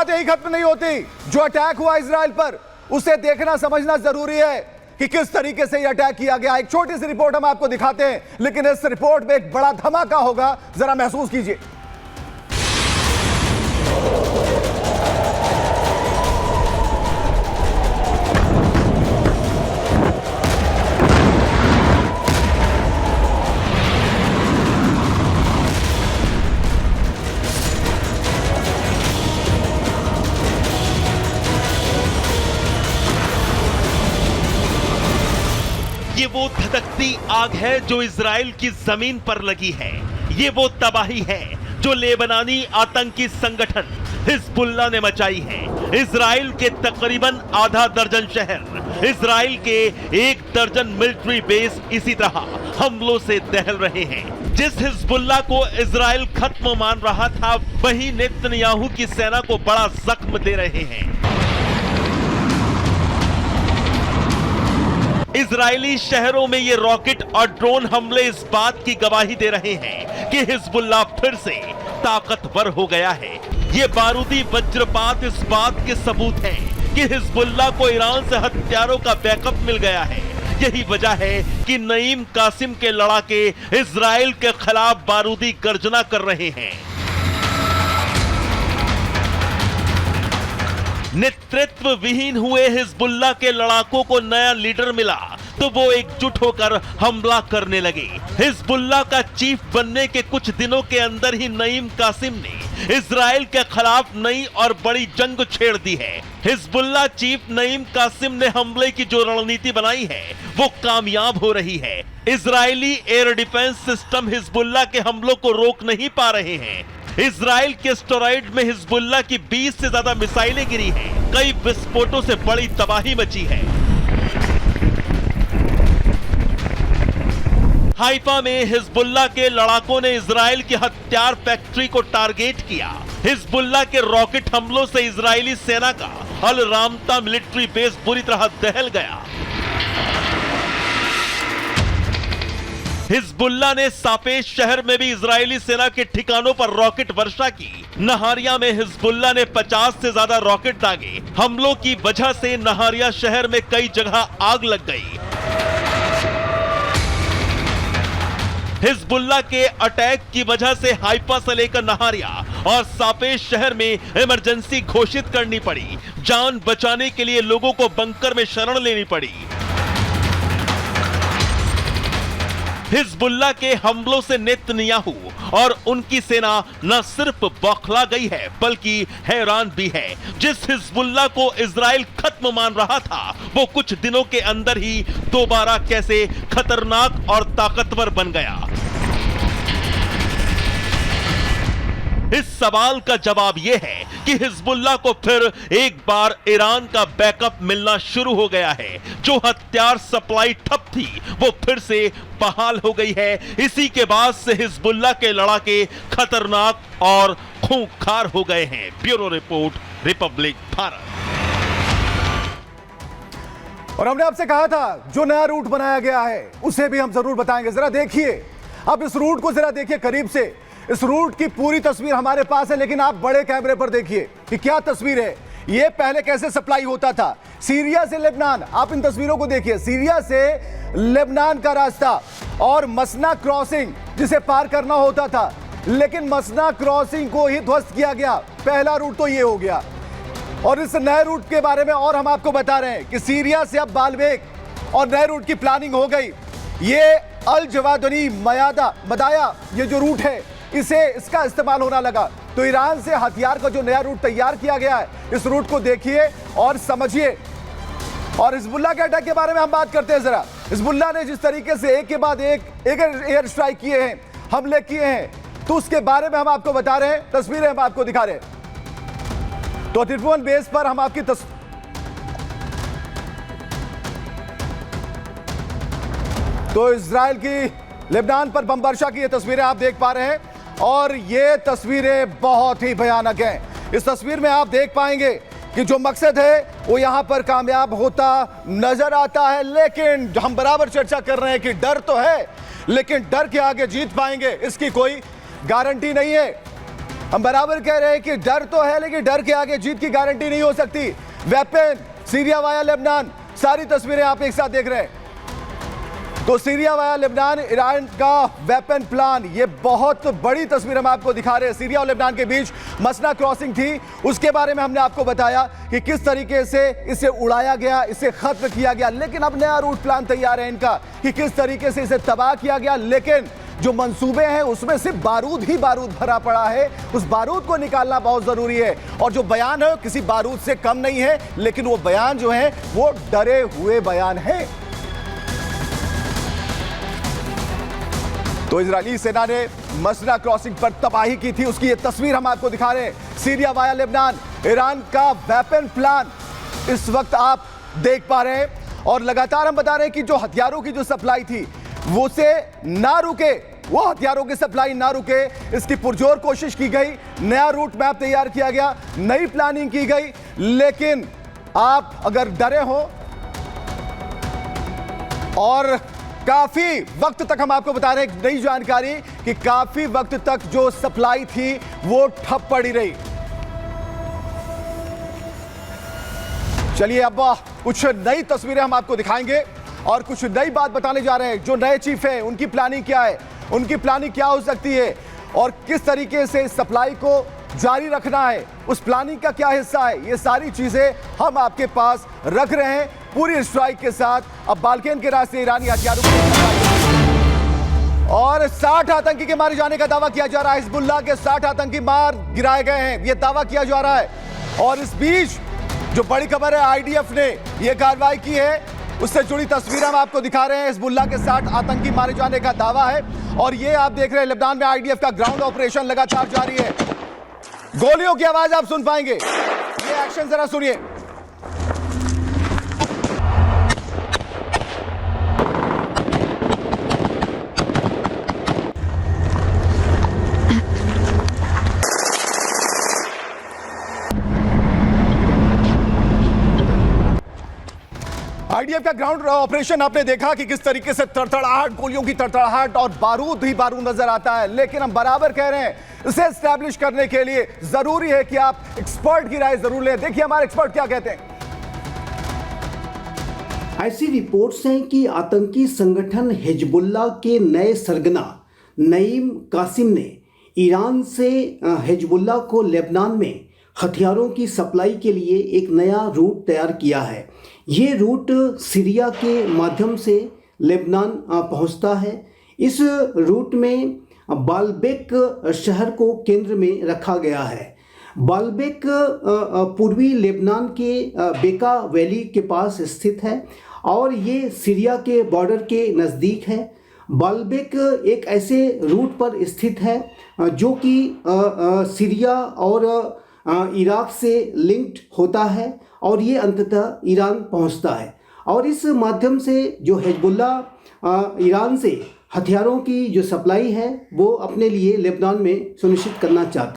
बात यही खत्म नहीं होती। जो अटैक हुआ इजराइल पर, उसे देखना समझना जरूरी है कि किस तरीके से यह अटैक किया गया। एक छोटी सी रिपोर्ट हम आपको दिखाते हैं, लेकिन इस रिपोर्ट में एक बड़ा धमाका होगा, जरा महसूस कीजिए। ये वो धधकती आग है जो इजराइल की जमीन पर लगी है। ये वो तबाही है जो लेबनानी आतंकी संगठन हिजबुल्लाह ने मचाई है। इजराइल के तकरीबन आधा दर्जन शहर, इजराइल के 1 दर्जन मिलिट्री बेस इसी तरह हमलों से दहल रहे हैं। जिस हिजबुल्लाह को इजराइल खत्म मान रहा था, वही नेतन्याहू की सेना को बड़ा जख्म दे रहे हैं। इजरायली शहरों में ये रॉकेट और ड्रोन हमले इस बात की गवाही दे रहे हैं कि हिजबुल्लाह फिर से ताकतवर हो गया है। ये बारूदी वज्रपात इस बात के सबूत हैं कि हिजबुल्लाह को ईरान से हथियारों का बैकअप मिल गया है। यही वजह है कि नईम कासिम के लड़ाके इजराइल के खिलाफ बारूदी गर्जना कर रहे हैं। नेतृत्व विहीन हुए हिजबुल्लाह के लड़ाकों को नया लीडर मिला तो वो एकजुट होकर हमला करने लगे। हिजबुल्लाह का चीफ बनने के कुछ दिनों के अंदर ही नईम कासिम ने इजराइल के खिलाफ नई और बड़ी जंग छेड़ दी है। हिजबुल्लाह चीफ नईम कासिम ने हमले की जो रणनीति बनाई है वो कामयाब हो रही है। Israeli air defence system Hezbollah के हमलों को रोक नहीं पा रहे हैं। इजराइल के स्टेरॉइड में हिजबुल्लाह की 20 से ज्यादा मिसाइलें गिरी हैं। कई विस्फोटों से बड़ी तबाही मची है। हाइफा में हिजबुल्लाह के लड़ाकों ने इजराइल की हथियार फैक्ट्री को टारगेट किया। हिजबुल्लाह के रॉकेट हमलों से इजरायली सेना का अल रामता मिलिट्री बेस बुरी तरह दहल गया। हिजबुल्लाह ने सापेश शहर में भी इजरायली सेना के ठिकानों पर रॉकेट वर्षा की। नहारिया में हिजबुल्लाह ने 50 से ज्यादा रॉकेट दागे। हमलों की वजह से नहारिया शहर में कई जगह आग लग गई। हिजबुल्लाह के अटैक की वजह से हाइफा से लेकर नहारिया और सापेश शहर में इमरजेंसी घोषित करनी पड़ी। जान बचाने के लिए लोगों को बंकर में शरण लेनी पड़ी। हिजबुल्लाह के हमलों से नेतन्याहू और उनकी सेना न सिर्फ बौखला गई है बल्कि हैरान भी है। जिस हिजबुल्लाह को इजराइल खत्म मान रहा था, वो कुछ दिनों के अंदर ही दोबारा कैसे खतरनाक और ताकतवर बन गया। इस सवाल का जवाब यह है कि हिजबुल्लाह को फिर एक बार ईरान का बैकअप मिलना शुरू हो गया है। जो हथियार सप्लाई ठप थी वो फिर से बहाल हो गई है। इसी के बाद से हिजबुल्लाह के लड़ाके खतरनाक और खूंखार हो गए हैं। Bureau report, Republic Bharat. और हमने आपसे कहा था जो नया रूट बनाया गया है उसे भी हम जरूर बताएंगे। जरा देखिए, आप इस रूट को जरा देखिए करीब से। इस रूट की पूरी तस्वीर हमारे पास है, लेकिन आप बड़े कैमरे पर देखिए कि क्या तस्वीर है। ये पहले कैसे सप्लाई होता था सीरिया से लेबनान। आप इन तस्वीरों को देखिए, सीरिया से लेबनान का रास्ता और मसना क्रॉसिंग जिसे पार करना होता था, लेकिन मसना क्रॉसिंग को ही ध्वस्त किया गया। पहला रूट तो ये हो गया। और इस नए रूट के बारे में और हम आपको बता रहे हैं कि सीरिया से अब बालबेक और नए रूट की प्लानिंग हो गई। ये अल जवादनी मदाया ये जो रूट है इसका इस्तेमाल होना लगा। तो ईरान से हथियार का जो नया रूट तैयार किया गया है, इस रूट को देखिए और समझिए। और हिजबुल्लाह के अटैक के बारे में हम बात करते हैं। जरा हिजबुल्लाह ने जिस तरीके से एक के बाद एक एयर स्ट्राइक किए हैं, हमले किए हैं, तो उसके बारे में हम आपको बता रहे हैं। तस्वीरें हम आपको दिखा रहे हैं। तो तिरपुवन बेस पर हम आपकी तो इजराइल की लेबनान पर बमवर्षा की ये तस्वीरें आप देख पा रहे हैं और ये तस्वीरें बहुत ही भयानक हैं। इस तस्वीर में आप देख पाएंगे कि जो मकसद है वो यहां पर कामयाब होता नजर आता है, लेकिन हम बराबर चर्चा कर रहे हैं कि डर तो है, लेकिन डर के आगे जीत पाएंगे इसकी कोई गारंटी नहीं है। हम बराबर कह रहे हैं कि डर तो है, लेकिन डर के आगे जीत की गारंटी नहीं हो सकती। वेपन, सीरिया वाया लेबनान, सारी तस्वीरें आप एक साथ देख रहे हैं। तो सीरिया वाया लेबनान, ईरान का वेपन प्लान, ये बहुत बड़ी तस्वीर हम आपको दिखा रहे हैं। सीरिया और लेबनान के बीच मसना क्रॉसिंग थी, उसके बारे में हमने आपको बताया कि किस तरीके से इसे उड़ाया गया, इसे खत्म किया गया। लेकिन अब नया रूट प्लान तैयार है इनका कि किस तरीके से इसे तबाह किया गया। लेकिन जो मंसूबे हैं उसमें सिर्फ बारूद ही बारूद भरा पड़ा है, उस बारूद को निकालना बहुत जरूरी है। और जो बयान है किसी बारूद से कम नहीं है, लेकिन वो बयान जो है वो डरे हुए बयान है। तो इजरायली सेना ने मसना क्रॉसिंग पर तबाही की थी, उसकी ये तस्वीर हम आपको दिखा रहे हैं। सीरिया वाया लेबनान, ईरान का वेपन प्लान इस वक्त आप देख पा रहे हैं। और लगातार हम बता रहे हैं कि जो हथियारों की जो सप्लाई थी वो से ना रुके, वो हथियारों की सप्लाई ना रुके, इसकी पुरजोर कोशिश की गई। नया रूट मैप तैयार किया गया, नई प्लानिंग की गई। लेकिन आप अगर डरे हो, और काफी वक्त तक हम आपको बता रहे हैं नई जानकारी कि काफी वक्त तक जो सप्लाई थी वो ठप पड़ी रही। चलिए अब कुछ नई तस्वीरें हम आपको दिखाएंगे और कुछ नई बात बताने जा रहे हैं। जो नए चीफ है उनकी प्लानिंग क्या है, उनकी प्लानिंग क्या हो सकती है और किस तरीके से सप्लाई को जारी रखना है, उस प्लानिंग का क्या हिस्सा है, ये सारी चीजें हम आपके पास रख रहे हैं पूरी स्ट्राइक के साथ। अब बाल्कन के रास्ते ईरानी हथियारों और 60 आतंकी के मारे जाने का दावा किया जा रहा है। हिजबुल्लाह के 60 आतंकी मार गिराए गए हैं, यह दावा किया जा रहा है। और इस बीच जो बड़ी खबर है, आईडीएफ ने यह कार्रवाई की है, उससे जुड़ी तस्वीर हम आपको दिखा रहे हैं। हिजबुल्लाह के 60 आतंकी मारे जाने का दावा है और ये आप देख रहे हैं लेबनान में आईडीएफ का ग्राउंड ऑपरेशन लगातार जारी है। गोलियों की आवाज आप सुन पाएंगे, ये एक्शन जरा सुनिए। आईडीएफ का ग्राउंड ऑपरेशन आपने देखा कि किस तरीके से तड़तड़ाहट, गोलियों की तड़तड़ाहट और बारूद ही बारूद नजर आता है। लेकिन हम बराबर कह रहे हैं इसे एस्टैब्लिश करने के लिए जरूरी है कि आप एक्सपर्ट की राय जरूर लें। देखिए हमारे एक्सपर्ट क्या कहते हैं। ऐसी रिपोर्ट्स हैं कि आतंकी संगठन हिजबुल्लाह के नए सरगना नईम कासिम ने ईरान से हिजबुल्लाह को लेबनान में हथियारों की सप्लाई के लिए एक नया रूट तैयार किया है। ये रूट सीरिया के माध्यम से लेबनान पहुंचता है। इस रूट में बाल्बेक शहर को केंद्र में रखा गया है। बाल्बेक पूर्वी लेबनान के बेका वैली के पास स्थित है और ये सीरिया के बॉर्डर के नज़दीक है। बाल्बेक एक ऐसे रूट पर स्थित है जो कि सीरिया और इराक से लिंक्ड होता है और ये अंततः ईरान पहुंचता है। और इस माध्यम से जो हिजबुल्लाह ईरान से हथियारों की जो सप्लाई है वो अपने लिए लेबनान में सुनिश्चित करना चाहता है।